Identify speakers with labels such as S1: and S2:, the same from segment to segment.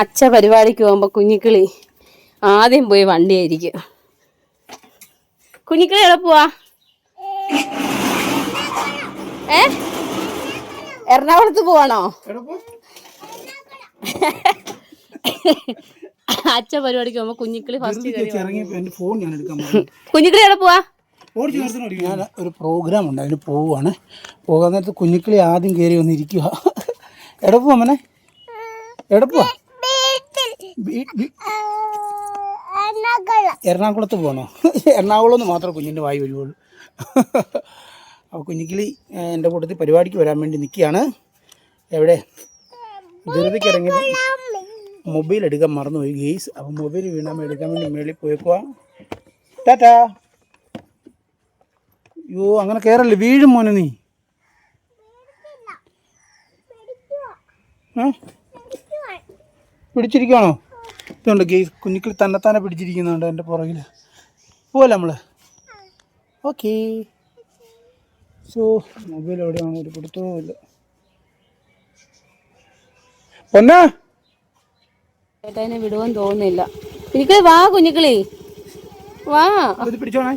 S1: അച്ഛ പരിപാടിക്ക് പോകുമ്പോൾ കുഞ്ഞിക്കിളി ആദ്യം പോയി വണ്ടിയായിരിക്കും. കുഞ്ഞിക്കിളി എവിടെ പോവാ? എറണാകുളത്ത് പോവാണോ? അച്ഛ പരിപാടിക്ക് പോകുമ്പോ കുഞ്ഞിക്കിളി ഫസ്റ്റ് കുഞ്ഞിക്കിളി എവിടെ പോവാ?
S2: ഞാൻ ഒരു പ്രോഗ്രാം ഉണ്ട്, അതിന് പോവുകയാണ്. പോകാൻ നേരത്ത് കുഞ്ഞിക്കിളി ആദ്യം കയറി വന്നിരിക്കുക. എവിടെ പോവാ മോനെ? എവിടെ പോവാ? എറണാകുളത്ത് പോകണോ? എറണാകുളം എന്ന് മാത്രമേ കുഞ്ഞിൻ്റെ വായി വരുവുള്ളൂ. അപ്പോൾ കുഞ്ഞിക്കിളി എൻ്റെ കൂട്ടത്തിൽ പരിപാടിക്ക് വരാൻ വേണ്ടി നിൽക്കുകയാണ്. എവിടെ? ധൃതിക്ക് ഇറങ്ങിയത് മൊബൈൽ എടുക്കാൻ മറന്നുപോയി ഗെയ്സ്. അപ്പോൾ മൊബൈൽ വീണാൽ എടുക്കാൻ വേണ്ടി മേളിൽ പോയേക്കുക. ടാറ്റാ. അയ്യോ അങ്ങനെ കയറല്ലേ, വീഴും മോനെ. നീ പിടിച്ചിരിക്കുകയാണോ? ഇതുണ്ട് ഗെയ്സ്, കുഞ്ഞിക്കിളി തന്നെത്താനെ പിടിച്ചിരിക്കുന്നുണ്ട് എൻ്റെ പുറകിൽ. പോവല്ലേ നമ്മൾ? ഓക്കേ. സോ മൊബൈൽ എവിടെയാണ്? ഒരു പിടുത്തവും ഇല്ല. പൊന്നാ
S1: ചേട്ടനെ വിടുവെന്ന് തോന്നുന്നില്ല. കുഞ്ഞിക്കിളി വാ, കുഞ്ഞിക്കിളി വാ.
S2: പിടിച്ചോണേ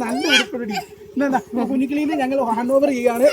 S2: നല്ല ഉടുപ്പടി. കുഞ്ഞിക്കിളിനെ ഞങ്ങൾ ഹാൻഡ് ഓവർ ചെയ്യാണ്.